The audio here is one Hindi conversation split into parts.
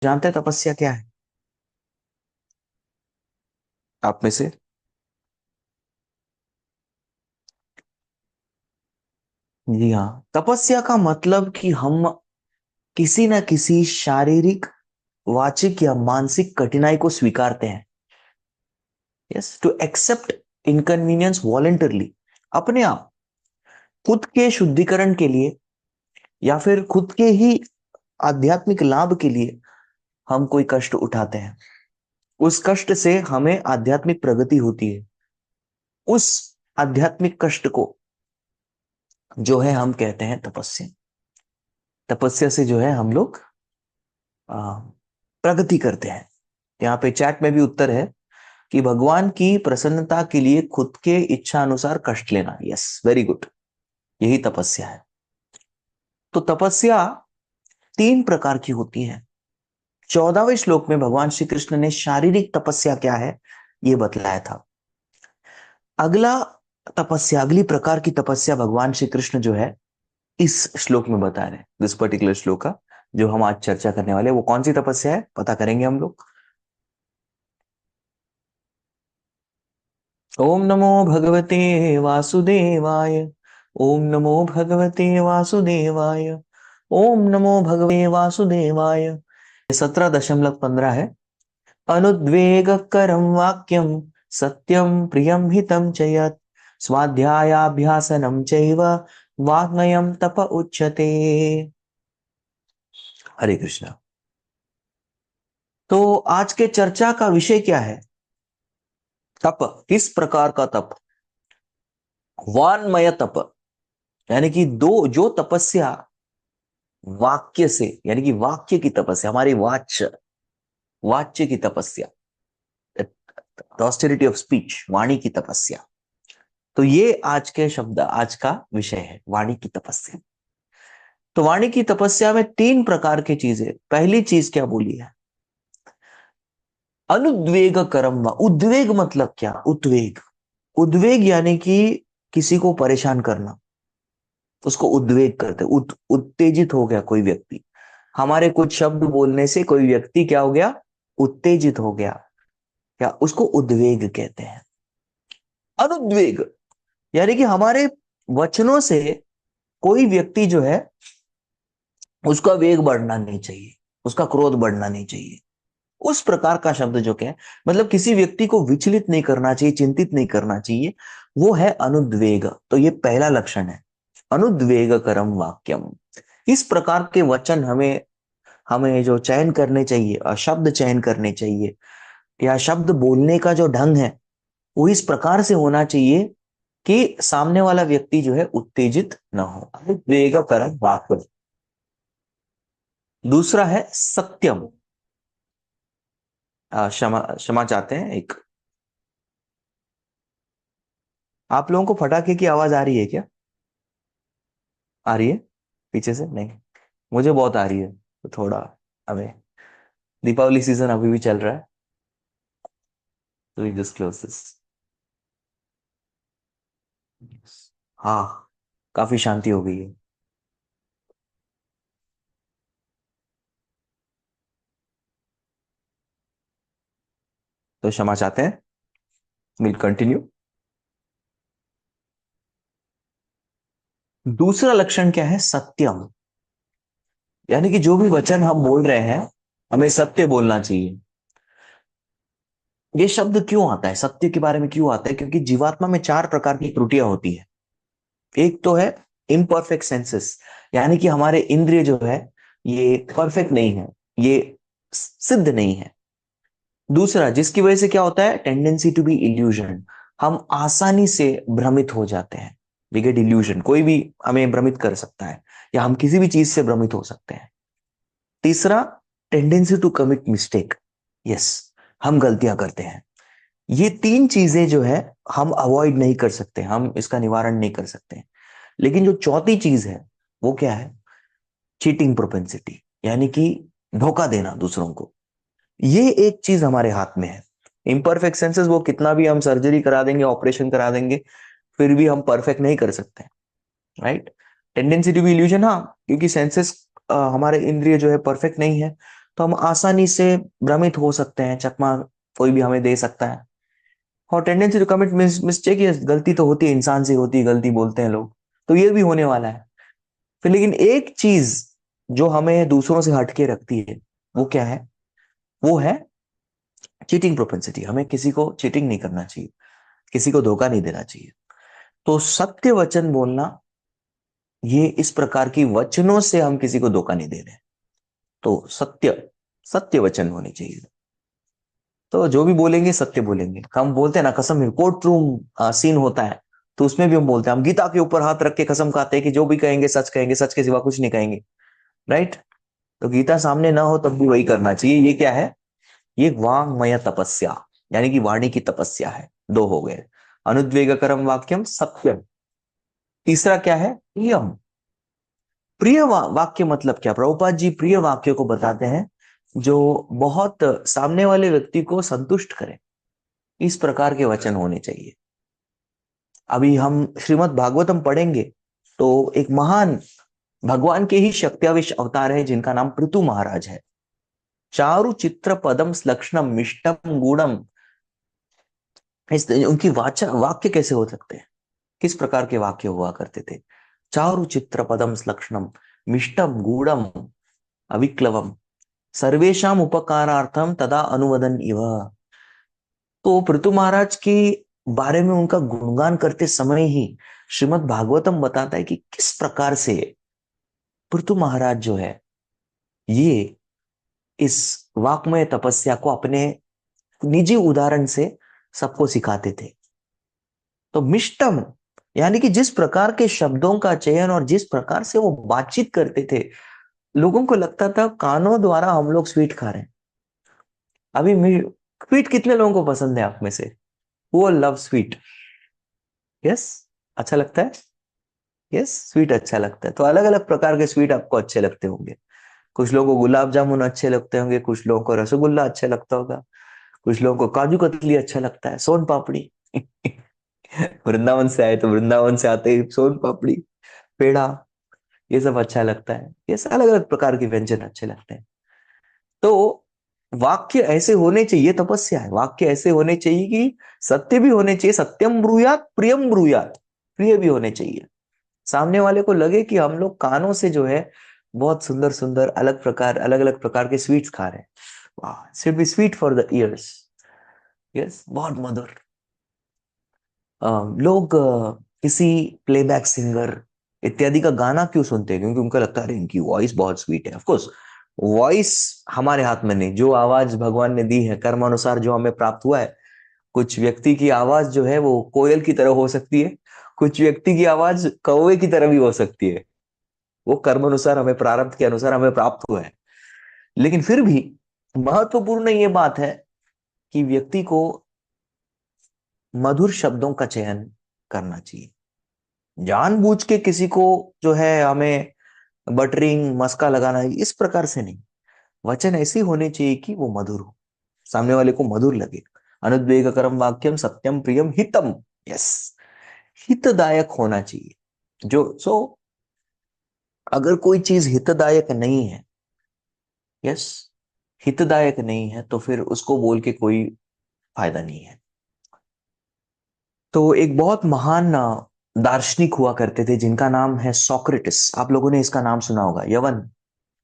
जानते हैं तपस्या क्या है आप में से? जी हाँ, तपस्या का मतलब कि हम किसी न किसी शारीरिक, वाचिक या मानसिक कठिनाई को स्वीकारते हैं। Yes, to accept inconvenience voluntarily, अपने आप, खुद के शुद्धिकरण के लिए या फिर खुद के ही आध्यात्मिक लाभ के लिए हम कोई कष्ट उठाते हैं। उस कष्ट से हमें आध्यात्मिक प्रगति होती है। उस आध्यात्मिक कष्ट को जो है हम कहते हैं तपस्या। तपस्या से जो है हम लोग आ, प्रगति करते हैं। यहाँ पे चैट में भी उत्तर है कि भगवान की प्रसन्नता के लिए खुद के इच्छा अनुसार कष्ट लेना। यस, वेरी गुड, यही तपस्या है। तो तपस्या 3 प्रकार की होती है। 14वें श्लोक में भगवान श्री कृष्ण ने शारीरिक तपस्या क्या है ये बतलाया था। अगला तपस्या, अगली प्रकार की तपस्या भगवान श्री कृष्ण जो है इस श्लोक में बता रहे हैं। दिस पर्टिकुलर श्लोक का जो हम आज चर्चा करने वाले हैं वो कौन सी तपस्या है पता करेंगे हम लोग। ओम नमो भगवते वासुदेवाय। ओम नमो भगवते वासुदेवाय। ओम नमो भगवते वासुदेवाय। 17.15 है। अनुद्वेग करम वाक्यम सत्यम प्रियम हितम च यत् स्वाध्यायाभ्यासनम चैव वाङ्मयम तप उच्यते। हरे कृष्णा। तो आज के चर्चा का विषय क्या है? तप, किस प्रकार का तप? वान्मय तप, यानी कि दो जो तपस्या वाक्य से, यानी कि वाक्य की तपस्या, हमारी वाच्य, वाच्य की तपस्या, ऑस्टेरिटी ऑफ स्पीच, वाणी की तपस्या। तो ये आज के शब्द, आज का विषय है, वाणी की तपस्या। तो वाणी की तपस्या में 3 प्रकार की चीजें। पहली चीज क्या बोली है? अनुद्वेग करम। उद्वेग मतलब क्या? उद्वेग, उद्वेग यानी कि किसी को परेशान करना, उसको उद्वेग करते। उत्तेजित हो गया कोई व्यक्ति, हमारे कुछ शब्द बोलने से कोई व्यक्ति क्या हो गया? उत्तेजित हो गया, क्या उसको उद्वेग कहते हैं। अनुद्वेग यानी कि हमारे वचनों से कोई व्यक्ति जो है उसका वेग बढ़ना नहीं चाहिए, उसका क्रोध बढ़ना नहीं चाहिए। उस प्रकार का शब्द जो क्या है, मतलब किसी व्यक्ति को विचलित नहीं करना चाहिए, चिंतित नहीं करना चाहिए, वो है अनुद्वेग। तो ये पहला लक्षण है, अनुद्वेग करम वाक्यम। इस प्रकार के वचन हमें हमें जो चयन करने चाहिए और शब्द चयन करने चाहिए, या शब्द बोलने का जो ढंग है वो इस प्रकार से होना चाहिए कि सामने वाला व्यक्ति जो है उत्तेजित न हो। अनुद्वेग करम वाक्य। दूसरा है सत्यम। क्षमा क्षमा चाहते हैं एक। आप लोगों को पटाखे की आवाज आ रही है क्या? आ रही है पीछे से? नहीं, मुझे बहुत आ रही है। तो थोड़ा हमें, दीपावली सीजन अभी भी चल रहा है, तो वी जस्ट क्लोज दिस। हाँ, काफी शांति हो गई है। तो क्षमा चाहते हैं, विल कंटिन्यू। दूसरा लक्षण क्या है? सत्यम, यानी कि जो भी वचन हम बोल रहे हैं हमें सत्य बोलना चाहिए। ये शब्द क्यों आता है, सत्य के बारे में क्यों आता है? क्योंकि जीवात्मा में 4 प्रकार की त्रुटियां होती है। एक तो है इम्परफेक्ट सेंसेस, यानी कि हमारे इंद्रिय जो है ये परफेक्ट नहीं है, ये सिद्ध नहीं है। दूसरा, जिसकी वजह से क्या होता है? टेंडेंसी टू बी इल्यूजन, हम आसानी से भ्रमित हो जाते हैं। वी गेट इल्यूजन, कोई भी हमें भ्रमित कर सकता है या हम किसी भी चीज से भ्रमित हो सकते हैं। तीसरा, tendency to commit mistake. Yes, हम गलतियां करते हैं। ये 3 चीजें जो है हम अवॉइड नहीं कर सकते, हम इसका निवारण नहीं कर सकते। लेकिन जो चौथी चीज है वो क्या है? चीटिंग प्रोपेंसिटी, यानी कि धोखा देना दूसरों को। ये एक चीज हमारे हाथ में है। इम्परफेक्ट सेंसेस, वो कितना भी हम सर्जरी करा देंगे, ऑपरेशन करा देंगे, फिर भी हम परफेक्ट नहीं कर सकते, right? Tendency to be illusion, हाँ, क्योंकि सेंसेस, हमारे इंद्रिय जो है परफेक्ट नहीं है, तो हम आसानी से भ्रमित हो सकते हैं, चकमा कोई भी हमें दे सकता है, और टेंडेंसी टू कमिट मिस्टेक, ये गलती तो होती है, इंसान से होती है गलती, बोलते हैं लोग, तो ये भी होने वाला है। फिर लेकिन एक चीज जो हमें दूसरों से हटके रखती है, वो क्या है? वो है चीटिंग प्रोपेंसिटी। हमें किसी को चीटिंग नहीं करना चाहिए, किसी को धोखा नहीं देना चाहिए। तो सत्य वचन बोलना, ये इस प्रकार की वचनों से हम किसी को धोखा नहीं दे रहे। तो सत्य सत्य वचन होने चाहिए। तो जो भी बोलेंगे सत्य बोलेंगे। हम बोलते हैं ना कसम, कोर्ट रूम सीन होता है, तो उसमें भी हम बोलते हैं, हम गीता के ऊपर हाथ रख के कसम खाते हैं कि जो भी कहेंगे सच के सिवा कुछ नहीं कहेंगे। राइट? तो गीता सामने ना हो तब भी वही करना चाहिए। ये क्या है? ये वांगमय तपस्या, यानी कि वाणी की तपस्या है। दो हो गए, अनुद्वेगकरम वाक्यम सत्यम। तीसरा क्या है? प्रियम। प्रिय वाक्य मतलब क्या? प्रभुपाद जी प्रिय वाक्य को बताते हैं जो बहुत सामने वाले व्यक्ति को संतुष्ट करे, इस प्रकार के वचन होने चाहिए। अभी हम श्रीमद् भागवतम पढ़ेंगे तो एक महान भगवान के ही शक्त्यावेश अवतार है जिनका नाम पृथु महाराज है। चारु चित्र पदम लक्षणम मिष्टम गुणम, इस उनकी वाक्य कैसे हो सकते हैं? किस प्रकार के वाक्य हुआ करते थे? चारु चित्र पदम लक्षणम मिष्टम गुणम अविक्लवम सर्वेशम उपकारार्थम तदा अनुवदन इव। तो पृथु महाराज के बारे में उनका गुणगान करते समय ही श्रीमद् भागवतम बताता है कि किस प्रकार से पृथु महाराज जो है, ये इस वाक्मय तपस्या को अपने निजी उदाहरण से सबको सिखाते थे। तो मिष्टम, यानी कि जिस प्रकार के शब्दों का चयन और जिस प्रकार से वो बातचीत करते थे, लोगों को लगता था कानों द्वारा हम लोग स्वीट खा रहे हैं। अभी स्वीट कितने लोगों को पसंद है आप में से? वो लव स्वीट। यस, अच्छा लगता है। यस, स्वीट अच्छा लगता है। तो अलग अलग प्रकार के स्वीट आपको अच्छे लगते होंगे। कुछ लोगों को गुलाब जामुन अच्छे लगते होंगे, कुछ लोगों को रसगुल्ला अच्छा लगता होगा, कुछ लोगों को काजू कतली अच्छा लगता है, सोन पापड़ी। वृंदावन से आए तो वृंदावन से आते ही सोन पापड़ी, पेड़ा, ये सब अच्छा लगता है। ये सब अलग अलग प्रकार के व्यंजन अच्छे लगते हैं। तो वाक्य ऐसे होने चाहिए, तपस्या है, वाक्य ऐसे होने चाहिए कि सत्य भी होने चाहिए, सत्यम ब्रूयात प्रियम ब्रूयात, प्रिय भी होने चाहिए। सामने वाले को लगे कि हम लोग कानों से जो है बहुत सुंदर सुंदर अलग अलग प्रकार के स्वीट्स खा रहे हैं। वाह, should be sweet for the years. Yes, बहुत मधुर। लोग किसी प्लेबैक सिंगर इत्यादि का गाना क्यों सुनते हैं? क्योंकि उनको लगता है अरे इनकी वॉइस बहुत स्वीट है। ऑफ कोर्स, वॉइस हमारे हाथ में नहीं, जो आवाज भगवान ने दी है कर्म अनुसार जो हमें प्राप्त हुआ है। कुछ व्यक्ति की आवाज जो है वो कोयल की तरह हो सकती है, कुछ व्यक्ति की आवाज कौवे की तरह भी हो सकती है। वो कर्म अनुसार हमें, प्रारब्ध के अनुसार हमें प्राप्त हुआ है। लेकिन फिर भी महत्वपूर्ण ये बात है कि व्यक्ति को मधुर शब्दों का चयन करना चाहिए। जानबूझ के किसी को जो है हमें बटरिंग मस्का लगाना है, इस प्रकार से नहीं। वचन ऐसे होने चाहिए कि वो मधुर हो, सामने वाले को मधुर लगे। अनुद्वेग करम वाक्यम सत्यम प्रियम हितम। यस, हितदायक होना चाहिए। अगर कोई चीज हितदायक नहीं है, यस, हितदायक नहीं है, तो फिर उसको बोल के कोई फायदा नहीं है। तो एक बहुत महान दार्शनिक हुआ करते थे जिनका नाम है सोक्रेटिस। आप लोगों ने इसका नाम सुना होगा। यवन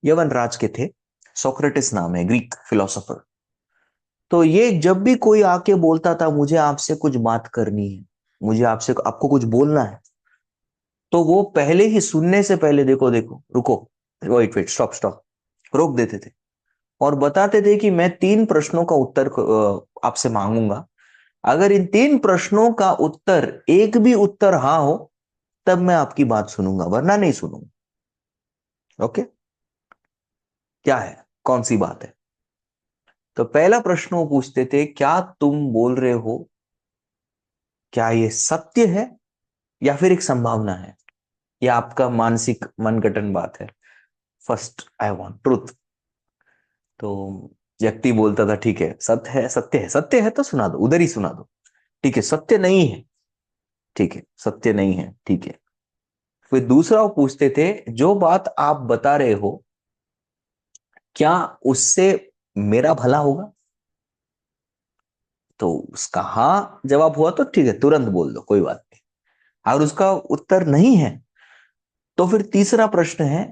यवन राज के थे, सोक्रेटिस नाम है, ग्रीक फिलोसोफर। तो ये जब भी कोई आके बोलता था मुझे आपसे कुछ बात करनी है, मुझे आपसे आपको कुछ बोलना है, तो वो पहले ही सुनने से पहले देखो देखो रुको, वेट वेट स्टॉप स्टॉप, रोक देते थे और बताते थे कि मैं 3 प्रश्नों का उत्तर आपसे मांगूंगा। अगर इन 3 प्रश्नों का उत्तर एक भी उत्तर हाँ हो, तब मैं आपकी बात सुनूंगा, वरना नहीं सुनूंगा। ओके, क्या है, कौन सी बात है? तो पहला प्रश्न वो पूछते थे, क्या तुम बोल रहे हो, क्या ये सत्य है या फिर एक संभावना है, या आपका मानसिक मनगढ़ंत बात है? First I want truth. तो व्यक्ति बोलता था ठीक है, सत्य है, सत्य है, सत्य है तो सुना दो, उधर ही सुना दो। ठीक है, सत्य नहीं है, ठीक है, सत्य नहीं है, ठीक है। फिर दूसरा वो पूछते थे, जो बात आप बता रहे हो क्या उससे मेरा भला होगा? तो उसका हाँ जवाब हुआ तो ठीक है, तुरंत बोल दो, कोई बात नहीं। अगर उसका उत्तर नहीं है तो फिर तीसरा प्रश्न है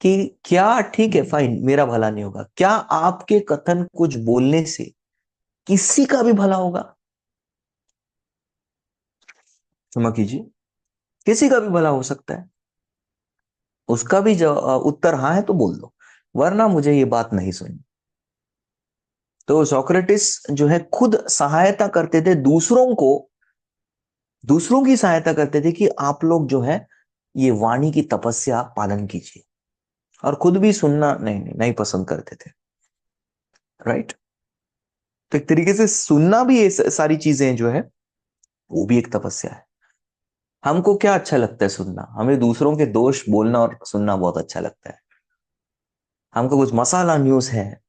कि क्या, ठीक है फाइन, मेरा भला नहीं होगा, क्या आपके कथन कुछ बोलने से किसी का भी भला होगा? क्षमा कीजिए, किसी का भी भला हो सकता है। उसका भी उत्तर हाँ है तो बोल दो, वरना मुझे ये बात नहीं सुननी। तो सोक्रेटिस जो है खुद सहायता करते थे दूसरों को, दूसरों की सहायता करते थे कि आप लोग जो है ये वाणी की तपस्या पालन कीजिए, और खुद भी सुनना नहीं पसंद करते थे। राइट। तो एक तरीके से सुनना भी, ये सारी चीजें जो है वो भी एक तपस्या है। हमको क्या अच्छा लगता है सुनना? हमें दूसरों के दोष बोलना और सुनना बहुत अच्छा लगता है। हमको कुछ मसाला न्यूज है,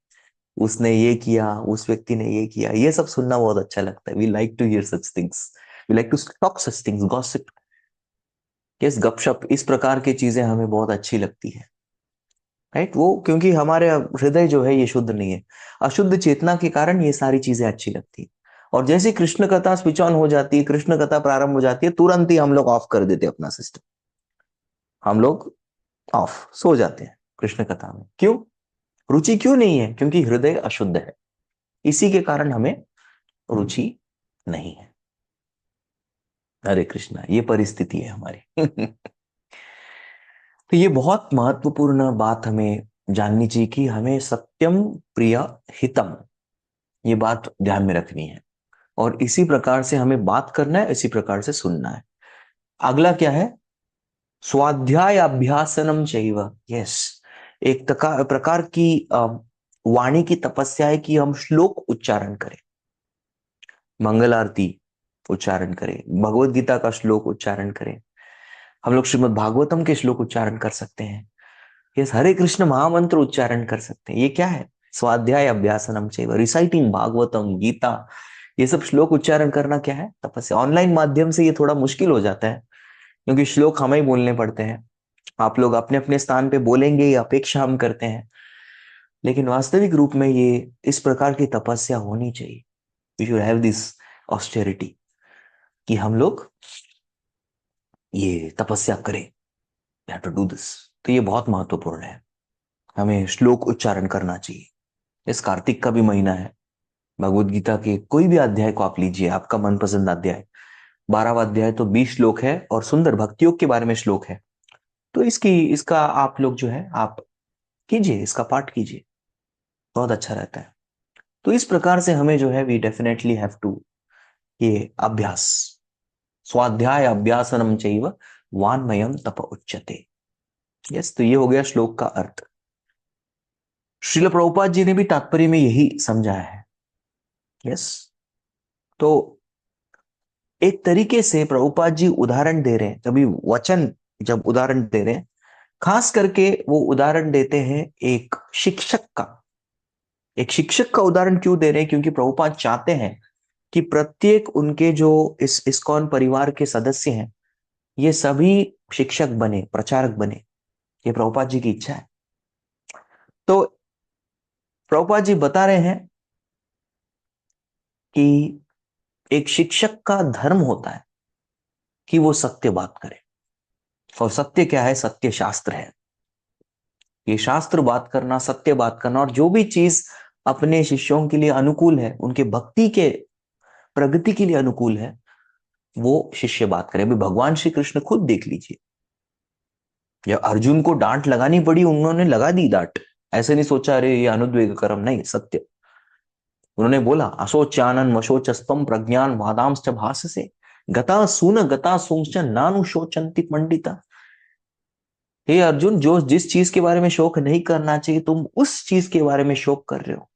उसने ये किया, उस व्यक्ति ने ये किया, ये सब सुनना बहुत अच्छा लगता है। We like to hear such things, we like to talk such things, gossip. Yes, गपशप, इस प्रकार की चीजें हमें बहुत अच्छी लगती है। राइट, वो क्योंकि हमारे हृदय जो है ये शुद्ध नहीं है, अशुद्ध चेतना के कारण ये सारी चीजें अच्छी लगती है। और जैसे कृष्ण कथा स्विच ऑन हो जाती है, कृष्ण कथा प्रारंभ हो जाती है, तुरंत ही हम लोग ऑफ कर देते हैं अपना सिस्टम। हम लोग ऑफ सो जाते हैं कृष्ण कथा में। क्यों? रुचि क्यों नहीं है? क्योंकि हृदय अशुद्ध है, इसी के कारण हमें रुचि नहीं है। हरे कृष्णा, ये परिस्थिति है हमारी। तो ये बहुत महत्वपूर्ण बात हमें जाननी चाहिए कि हमें सत्यम प्रिय हितम, ये बात ध्यान में रखनी है। और इसी प्रकार से हमें बात करना है, इसी प्रकार से सुनना है। अगला क्या है? स्वाध्याय अभ्यासनम चैव। यस, एक प्रकार की वाणी की तपस्या है कि हम श्लोक उच्चारण करें, मंगल आरती उच्चारण करें, भगवत गीता का श्लोक उच्चारण करें, हम लोग श्रीमद् भागवतम के श्लोक उच्चारण कर सकते हैं। यस, हरे कृष्ण महामंत्र उच्चारण कर सकते हैं। ये क्या है? स्वाध्याय अभ्यासनम चैव, रिसाइटिंग भागवतम गीता, ये सब श्लोक उच्चारण करना क्या है? तपस्या। ऑनलाइन माध्यम से ये थोड़ा मुश्किल हो जाता है, क्योंकि श्लोक हमें ही बोलने पड़ते हैं। आप लोग अपने अपने स्थान पे बोलेंगे, ये अपेक्षा हम करते हैं, लेकिन वास्तविक रूप में ये इस प्रकार की तपस्या होनी चाहिए। We should have this austerity, कि हम लोग ये तपस्या करें, we have to do this. तो ये बहुत महत्वपूर्ण है, हमें श्लोक उच्चारण करना चाहिए। इस कार्तिक का भी महीना है, भगवत गीता के कोई भी अध्याय को आप लीजिए, आपका मनपसंद अध्याय, 12वां अध्याय तो 20 श्लोक है, और सुंदर भक्ति योग के बारे में श्लोक है। तो इसका आप लोग जो है आप कीजिए, इसका पाठ कीजिए, बहुत अच्छा रहता है। तो इस प्रकार से हमें जो है वी डेफिनेटली हैव टू ये अभ्यास, स्वाध्याय अभ्यासनम चैव वान्मयम तप उच्यते। यस, तो ये हो गया श्लोक का अर्थ। श्रील प्रभुपाद जी ने भी तात्पर्य में यही समझाया है। यस, तो एक तरीके से प्रभुपाद जी उदाहरण दे रहे हैं, कभी वचन जब उदाहरण दे रहे हैं, खास करके वो उदाहरण देते हैं एक शिक्षक का। एक शिक्षक का उदाहरण क्यों दे रहे हैं? क्योंकि प्रभुपाद चाहते हैं कि प्रत्येक उनके जो इस इस्कॉन परिवार के सदस्य हैं, ये सभी शिक्षक बने, प्रचारक बने। ये प्रभुपाद जी की इच्छा है। तो प्रभुपाद जी बता रहे हैं कि एक शिक्षक का धर्म होता है कि वो सत्य बात करे। और सत्य क्या है? सत्य शास्त्र है। ये शास्त्र बात करना, सत्य बात करना, और जो भी चीज अपने शिष्यों के लिए अनुकूल है, उनके भक्ति के प्रगति के लिए अनुकूल है, वो शिष्य बात करे। अभी भगवान श्री कृष्ण खुद देख लीजिए, जब अर्जुन को डांट लगानी पड़ी, उन्होंने लगा दी डांट। ऐसे नहीं सोचा अरे ये अनुद्वेग कर्म, नहीं, सत्य। उन्होंने बोला अशोचानन मशोचस्तम प्रज्ञान वादांश्च भाससे गता सून गता सूंश्च नानुशोचंति पंडिता। हे अर्जुन, जो जिस चीज के बारे में शोक नहीं करना चाहिए, तुम उस चीज के बारे में शोक कर रहे हो।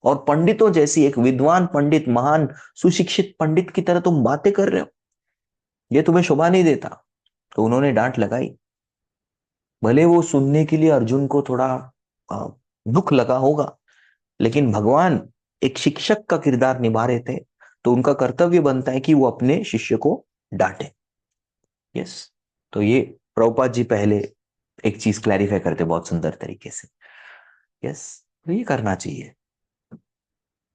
और पंडितों जैसी, एक विद्वान पंडित, महान सुशिक्षित पंडित की तरह तुम बातें कर रहे हो, ये तुम्हें शोभा नहीं देता। तो उन्होंने डांट लगाई। भले वो सुनने के लिए अर्जुन को थोड़ा अ, दुख लगा होगा, लेकिन भगवान एक शिक्षक का किरदार निभा रहे थे, तो उनका कर्तव्य बनता है कि वो अपने शिष्य को डांटे। यस, तो ये प्रभुपाद जी पहले एक चीज क्लैरिफाई करते बहुत सुंदर तरीके से। यस, तो ये करना चाहिए।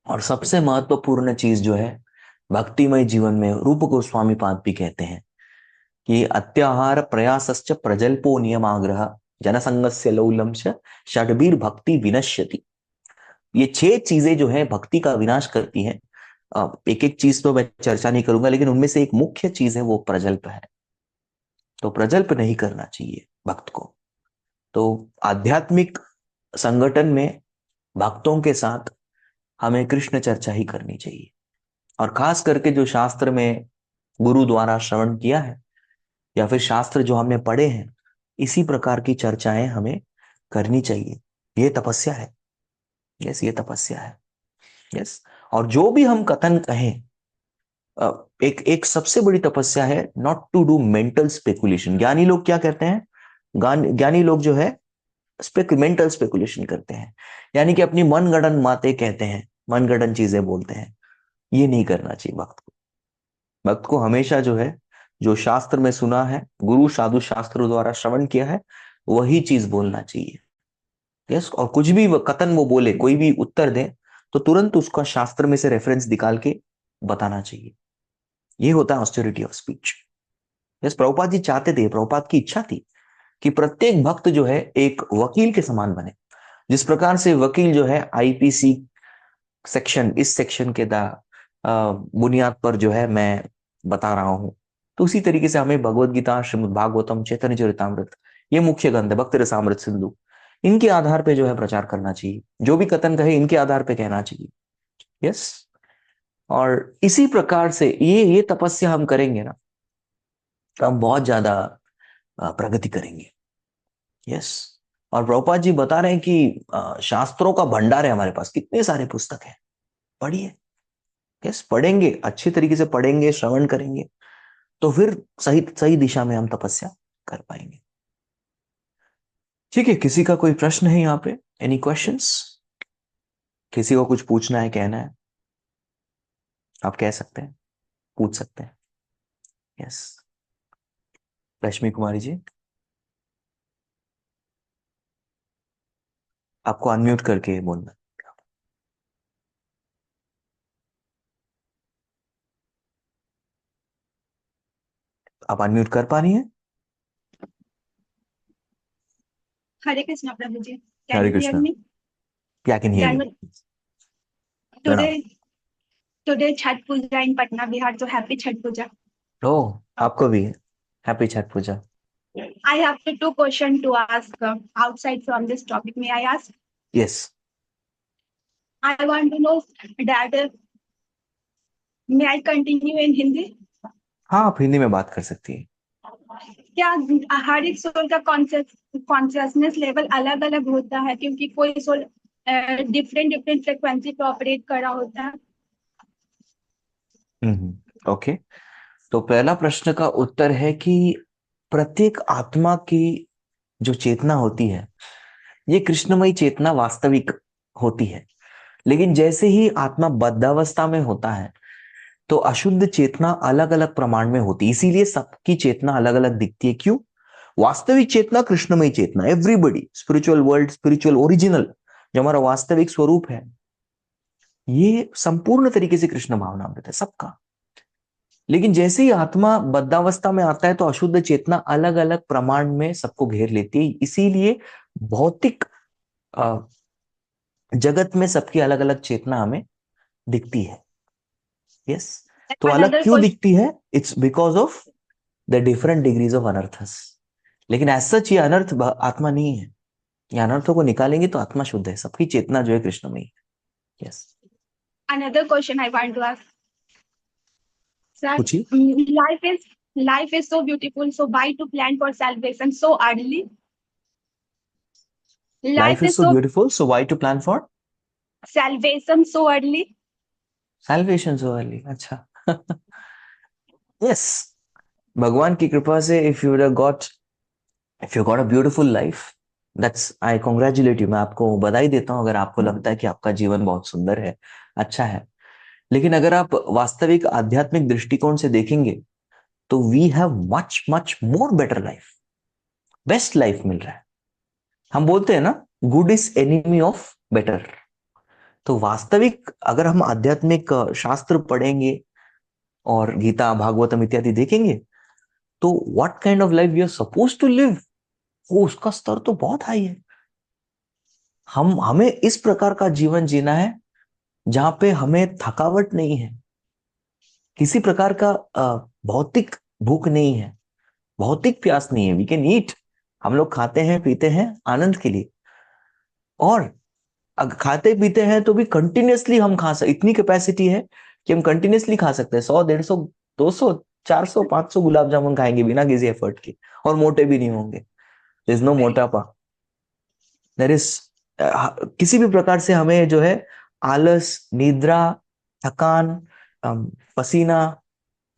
और सबसे महत्वपूर्ण चीज जो है भक्तिमय जीवन में, रूप गोस्वामी पाद भी कहते हैं कि अत्याहार प्रयासश्च प्रजल्पो नियमाग्रह जनसंगस्य लौलंश षड्बीर भक्ति विनश्यति। ये 6 चीजें जो है भक्ति का विनाश करती हैं। एक एक चीज तो मैं चर्चा नहीं करूंगा, लेकिन उनमें से एक मुख्य चीज है वो प्रजल्प है। तो प्रजल्प नहीं करना चाहिए भक्त को। तो आध्यात्मिक संगठन में भक्तों के साथ हमें कृष्ण चर्चा ही करनी चाहिए। और खास करके जो शास्त्र में गुरु द्वारा श्रवण किया है या फिर शास्त्र जो हमने पढ़े हैं, इसी प्रकार की चर्चाएं हमें करनी चाहिए। ये तपस्या है। यस, ये तपस्या है। यस। और जो भी हम कथन कहें, एक एक सबसे बड़ी तपस्या है not to do mental speculation. ज्ञानी लोग क्या कहते हैं? ज्ञानी लोग जो है मेंटल स्पेकुलेशन करते हैं, यानी कि अपनी मनगढ़ंत बातें कहते हैं, मनगढ़ंत चीजें बोलते हैं। ये नहीं करना चाहिए भक्त को। भक्त को हमेशा जो है, जो शास्त्र में सुना है, गुरु साधु शास्त्र द्वारा श्रवण किया है, वही चीज बोलना चाहिए। यस। और कुछ भी कथन वो बोले, कोई भी उत्तर दे, तो तुरंत उसका शास्त्र में से रेफरेंस निकाल के बताना चाहिए। ये होता है austerity of speech. Yes, Prabhupada ji चाहते थे, प्रभुपाद की इच्छा थी कि प्रत्येक भक्त जो है एक वकील के समान बने। जिस प्रकार से वकील जो है आईपीसी सेक्शन, इस सेक्शन के बुनियाद पर जो है मैं बता रहा हूं, तो उसी तरीके से हमें भगवत गीता, श्रीमद् भागवतम, चैतन्य चरितामृत, ये मुख्य ग्रंथ है, भक्त रसामृत सिंधु, इनके आधार पे जो है प्रचार करना चाहिए। जो भी कथन कहे इनके आधार पे कहना चाहिए। यस। और इसी प्रकार से ये तपस्या हम करेंगे ना, तो हम बहुत ज्यादा प्रगति करेंगे। यस। और प्रभुपाद जी बता रहे हैं कि शास्त्रों का भंडार है हमारे पास, कितने सारे पुस्तक हैं, पढ़िए। यस, पढ़ेंगे, अच्छे तरीके से पढ़ेंगे, श्रवण करेंगे, तो फिर सही सही दिशा में हम तपस्या कर पाएंगे। ठीक है, किसी का कोई प्रश्न है यहाँ पे? Any questions? किसी को कुछ पूछना है, कहना है, आप कह सकते हैं, पूछ सकते हैं। यस, रश्मि कुमारी जी, आपको अनम्यूट करके बोलना। आप अनम्यूट कर पा रही हैं? हरे कृष्णा प्रभु जी, हरे can you hear Krishna. me? क्या can hear Can you? you, प्रणाम। today Chhat Puja in Patna, Bihar, so happy Chhat Puja. ओ, आपको भी happy Chhath Puja. I have two questions to ask outside from this topic. May I ask? Yes. I want to know that may I continue in Hindi? हाँ, आप हिंदी में बात कर सकती है। क्या हर एक सोल का कॉन्शियसनेस लेवल अलग अलग होता है, क्योंकि कोई सोल डिफरेंट डिफरेंट फ्रिक्वेंसी पे ऑपरेट कर रहा होता है। ओके। तो पहला प्रश्न का उत्तर है कि प्रत्येक आत्मा की जो चेतना होती है, ये कृष्णमयी चेतना वास्तविक होती है। लेकिन जैसे ही आत्मा बद्धावस्था में होता है, तो अशुद्ध चेतना अलग अलग प्रमाण में होती है। इसीलिए सबकी चेतना अलग अलग दिखती है। क्यों? वास्तविक चेतना कृष्णमयी चेतना, everybody, spiritual world, spiritual original, जो हमारा वास्तविक स्वरूप है, ये संपूर्ण तरीके से कृष्ण भावनामृत है सबका। लेकिन जैसे ही आत्मा बद्धावस्था में आता है, तो अशुद्ध चेतना अलग अलग प्रमाण में सबको घेर लेती है। इसीलिए भौतिक जगत में सबकी अलग अलग चेतना हमें दिखती है। यस। तो अलग Another क्यों question. दिखती है? It's because of the different degrees of अनर्थस। लेकिन एज सच ये अनर्थ आत्मा नहीं है। ये अनर्थों को निकालेंगे तो आत्मा शुद्ध है, सबकी चेतना जो है कृष्ण में ही है। Yes. Another question I want to ask. Sir, पूछिए। life is so beautiful. So why to plan for salvation so early? Life Life is is so so beautiful, so why to plan for salvation so early. Salvation so early? अच्छा। यस, भगवान की कृपा से if you got a beautiful life, that's, I congratulate you, मैं आपको बधाई देता हूं अगर आपको लगता है कि आपका जीवन बहुत सुंदर है, अच्छा है। लेकिन अगर आप वास्तविक आध्यात्मिक दृष्टिकोण से देखेंगे, तो we have much much more better life, best life मिल रहा है। हम बोलते हैं ना good is enemy of better. तो वास्तविक अगर हम आध्यात्मिक शास्त्र पढ़ेंगे और गीता भागवतम इत्यादि देखेंगे, तो what kind of life we are suppose to live, वो उसका स्तर तो बहुत हाई है। हमें इस प्रकार का जीवन जीना है जहां पे हमें थकावट नहीं है, किसी प्रकार का भौतिक भूख नहीं है, भौतिक प्यास नहीं है। वी कैन ईट, हम लोग खाते हैं पीते हैं आनंद के लिए, और अगर खाते पीते हैं तो भी कंटिन्यूअसली हम खा सकते, इतनी कैपेसिटी है कि हम कंटिन्यूअसली खा सकते हैं 100 150 200 400 500 गुलाब जामुन खाएंगे बिना किसी एफर्ट के, और मोटे भी नहीं होंगे। देयर इज नो मोटापा, देयर इज किसी भी प्रकार से हमें जो है आलस, निद्रा, थकान, पसीना,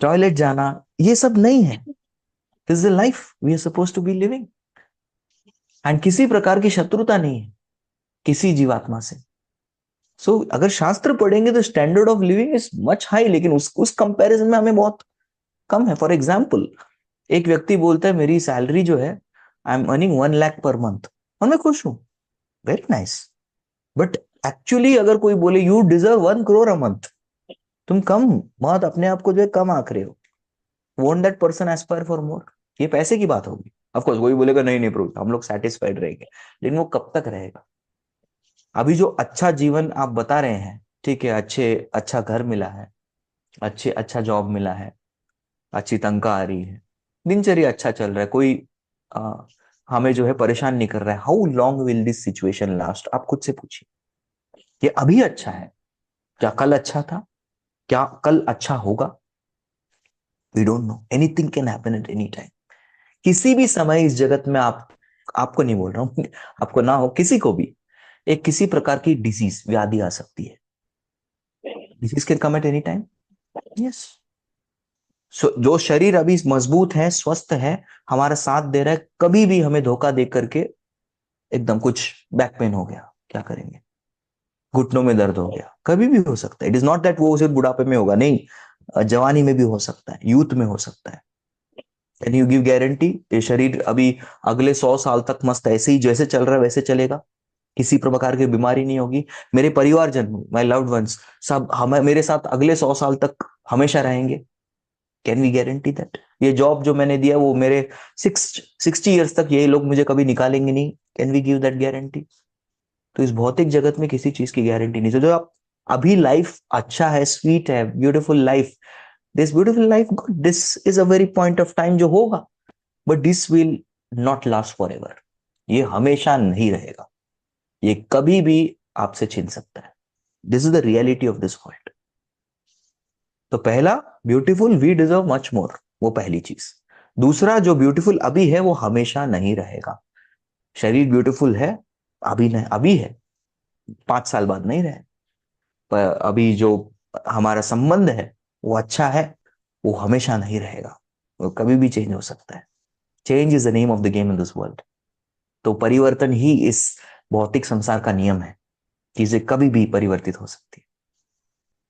टॉयलेट जाना, ये सब नहीं है। This is the life we are suppose to be living. And किसी प्रकार की शत्रुता नहीं है किसी जीवात्मा से। अगर शास्त्र पढ़ेंगे तो standard of living is much high, लेकिन उस कंपैरिजन में हमें बहुत कम है। फॉर एग्जाम्पल, एक व्यक्ति बोलता है मेरी सैलरी जो है, I am earning 1 lakh per month और मैं खुश हूं, वेरी नाइस। बट एक्चुअली अगर कोई बोले you deserve 1 crore a month, तुम कम मत अपने आप को जो है कम आंक रहे हो, won't that person Aspire for more? ये पैसे की बात होगी। ऑफ कोर्स कोई बोलेगा नहीं नहीं प्रभु हम लोग सेटिस्फाइड रहेंगे, लेकिन वो कब तक रहेगा? अभी जो अच्छा जीवन आप बता रहे हैं, ठीक है, अच्छा घर मिला है, अच्छा जॉब मिला है, अच्छी तनख्वाह आ रही है, दिनचर्या अच्छा चल रहा है, कोई आ, हमें जो है परेशान नहीं कर रहा है। How long will this situation last? आप खुद से पूछिए। ये अभी अच्छा है, क्या कल अच्छा था? क्या कल अच्छा होगा? We don't know, anything can happen at any time. किसी भी समय इस जगत में आपको नहीं बोल रहा हूं, आपको ना हो, किसी को भी एक किसी प्रकार की डिजीज व्याधि आ सकती है। Disease can come eight any time, yes. जो शरीर अभी मजबूत है, स्वस्थ है, हमारा साथ दे रहा है, कभी भी हमें धोखा दे करके एकदम कुछ बैक पेन हो गया, क्या करेंगे? घुटनों में दर्द हो गया, कभी भी हो सकता है। इट इज नॉट दैट वो सिर्फ बुढ़ापे में होगा, नहीं, जवानी में भी हो सकता है, यूथ में हो सकता है। कैन यू गिव गारंटी ये शरीर अभी अगले 100 साल तक मस्त ऐसे ही जैसे चल रहा है वैसे चलेगा, किसी प्रकार की बीमारी नहीं होगी, मेरे परिवारजन, माई लव्ड वंस, सब हमें मेरे साथ अगले 100 साल तक हमेशा रहेंगे? Can we guarantee that? ये जॉब जो मैंने दिया वो मेरे 60 ईयर्स तक ये लोग मुझे कभी निकालेंगे नहीं? Can we give that guarantee? तो इस भौतिक जगत में किसी चीज की गारंटी नहीं। तो जो आप अभी लाइफ अच्छा है, स्वीट है, beautiful life, this beautiful life, this is a very point of time जो होगा, but this will not last for ever. ये हमेशा नहीं रहेगा, ये कभी भी आपसे छीन सकता है। This is the reality of this world. तो पहला, beautiful we deserve much more, वो पहली चीज। दूसरा, जो ब्यूटीफुल अभी है वो हमेशा नहीं रहेगा। शरीर ब्यूटीफुल है, अभी नहीं, अभी है, 5 साल बाद नहीं रहे। पर अभी जो हमारा संबंध है वो अच्छा है, वो हमेशा नहीं रहेगा, वो कभी भी चेंज हो सकता है। Change is the name of the game in this world. तो परिवर्तन ही इस भौतिक संसार का नियम है, चीजें कभी भी परिवर्तित हो सकती है।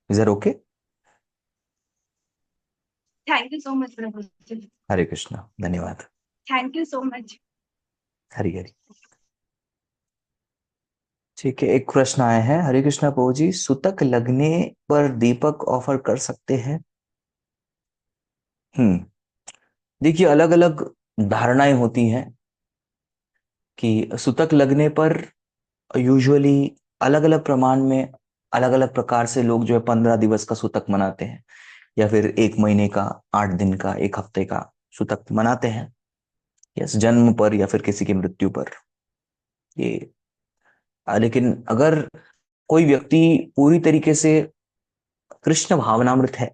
Is that okay? Thank you so much प्रभु जी। हरे कृष्णा, धन्यवाद। Thank you so much. Hari Hari. ठीक है, एक प्रश्न आया है। हरे कृष्णा प्रभु जी, सुतक लगने पर दीपक ऑफर कर सकते हैं? देखिए, अलग अलग धारणाएं होती हैं कि सुतक लगने पर यूजुअली अलग अलग प्रमाण में, अलग अलग प्रकार से लोग जो है 15 दिवस का सुतक मनाते हैं, या फिर 1 महीने का, 8 दिन का, 1 हफ्ते का सुतक मनाते हैं, यस, जन्म पर या फिर किसी की मृत्यु पर। ये लेकिन अगर कोई व्यक्ति पूरी तरीके से कृष्ण भावनामृत है,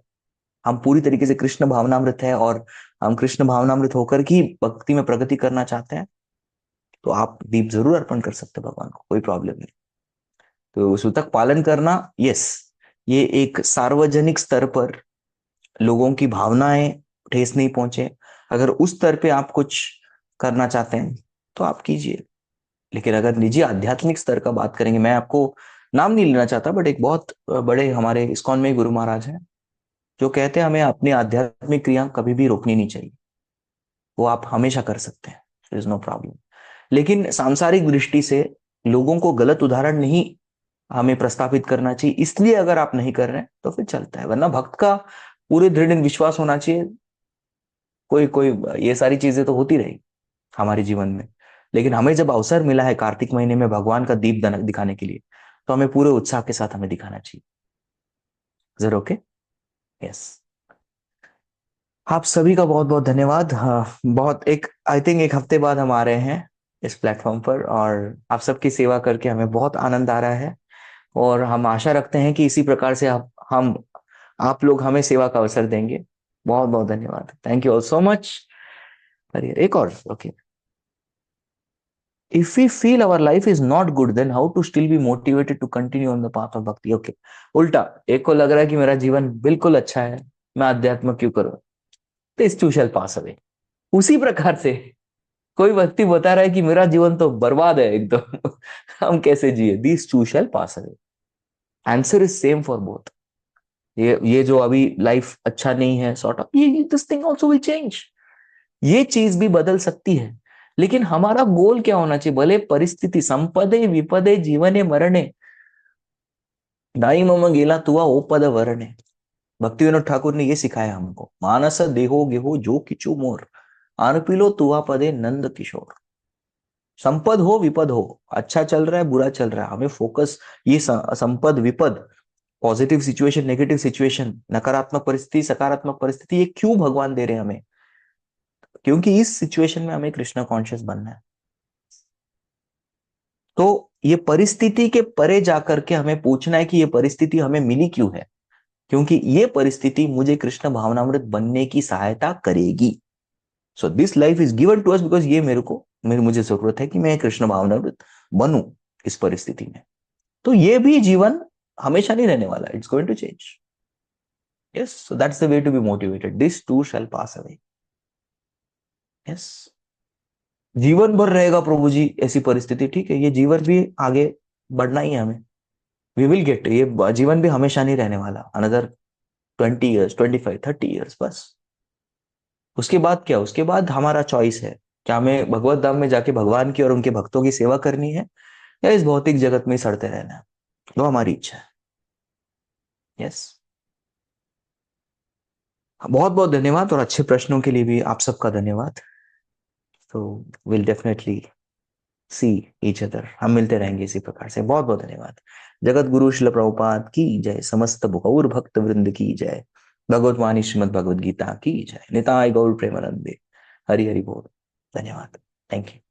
हम पूरी तरीके से कृष्ण भावनामृत है और हम कृष्ण भावनामृत होकर की भक्ति में प्रगति करना चाहते हैं, तो आप दीप जरूर अर्पण कर सकते हैं भगवान को, कोई प्रॉब्लम नहीं। तो सूतक पालन करना, यस, ये एक सार्वजनिक स्तर पर लोगों की भावनाएं ठेस नहीं पहुंचे, अगर उस स्तर पे आप कुछ करना चाहते हैं तो आप कीजिए। लेकिन अगर निजी आध्यात्मिक स्तर का बात करेंगे, मैं आपको नाम नहीं लेना चाहता, बट एक बहुत बड़े हमारे इस्कॉन में गुरु महाराज हैं जो कहते हैं हमें अपनी आध्यात्मिक क्रिया कभी भी रोकनी नहीं चाहिए, वो आप हमेशा कर सकते हैं, इज नो प्रॉब्लम। लेकिन सांसारिक दृष्टि से लोगों को गलत उदाहरण नहीं हमें प्रस्तावित करना चाहिए, इसलिए अगर आप नहीं कर रहे हैं तो फिर चलता है, वरना भक्त का पूरे दृढ़ विश्वास होना चाहिए। कोई कोई ये सारी चीजें तो होती रही हमारे जीवन में, लेकिन हमें जब अवसर मिला है कार्तिक महीने में भगवान का दीप दिखाने के लिए, तो हमें पूरे उत्साह के साथ हमें दिखाना चाहिए। जरूर, ओके। यस। आप सभी का बहुत बहुत धन्यवाद। हाँ, बहुत एक आई थिंक एक हफ्ते बाद हम आ रहे हैं इस प्लेटफॉर्म पर, और आप सबकी सेवा करके हमें बहुत आनंद आ रहा है, और हम आशा रखते हैं कि इसी प्रकार से आप लोग हमें सेवा का अवसर देंगे। बहुत बहुत धन्यवाद। Thank you all so much. अरे एक और, okay. If we feel our life is not good, then how to still be motivated to continue on the path of bhakti? Okay, उल्टा, एक को लग रहा है कि मेरा जीवन बिल्कुल अच्छा है, मैं अध्यात्म क्यों करूं, this to shall pass away. उसी प्रकार से कोई व्यक्ति बता रहा है कि मेरा जीवन तो बर्बाद है एकदम हम कैसे जिए, this to shall pass away. Answer is same for both. ये जो अभी लाइफ अच्छा नहीं है, सॉर्ट ऑफ, ये this thing also will change. ये चीज भी बदल सकती है, लेकिन हमारा गोल क्या होना चाहिए? भले परिस्थिति संपदे विपदे जीवने मरणे, दाई मम गेला तुआ ओ पद वरणे। भक्ति विनोद ठाकुर ने ये सिखाया हमको, मानस देहो गेहो जो किचु मोर, आन पिलो तुआ पदे नंद किशोर। संपद हो विपद हो, अच्छा चल रहा है बुरा चल रहा है, हमें फोकस ये संपद विपद, पॉजिटिव सिचुएशन नेगेटिव सिचुएशन, नकारात्मक परिस्थिति सकारात्मक परिस्थिति, ये क्यों भगवान दे रहे हैं हमें? क्योंकि इस सिचुएशन में हमें कृष्णा कॉन्शियस बनना है। तो ये परिस्थिति के परे जाकर के हमें पूछना है कि ये परिस्थिति हमें मिली क्यों है, क्योंकि ये परिस्थिति मुझे कृष्ण भावनामृत बनने की सहायता करेगी। So this life is given to us because ये मुझे जरूरत है कि मैं कृष्ण भावनामृत बनूं इस परिस्थिति में। तो ये भी जीवन हमेशा नहीं रहने वाला, it's going to change. Yes, so that's the way to be motivated, this to shall pass away. Yes, जीवन भर रहेगा प्रभु जी ऐसी परिस्थिति, ठीक है, ये जीवन भी आगे बढ़ना ही है हमें। वी विल गेट, ये जीवन भी हमेशा नहीं रहने वाला, अनदर 20 ईयर्स 25 30 ईयर्स बस। उसके बाद क्या? उसके बाद हमारा चॉइस है, क्या हमें भगवत धाम में जाके भगवान की और उनके भक्तों की सेवा करनी है, या इस भौतिक जगत में सड़ते रहना है। वो हमारी इच्छा है। यस, बहुत बहुत धन्यवाद, और अच्छे प्रश्नों के लिए भी आप सबका धन्यवाद। तो will definitely see each other, हम मिलते रहेंगे इसी प्रकार से। बहुत बहुत धन्यवाद। जगत गुरु शिल प्रभुपाद की जय, समस्त गौर भक्त वृंद की जय, भगवत वाणी श्रीमद भगवद गीता की जय, निताय गौर प्रेमानंदे। हरि हरि बोल। धन्यवाद। Thank you.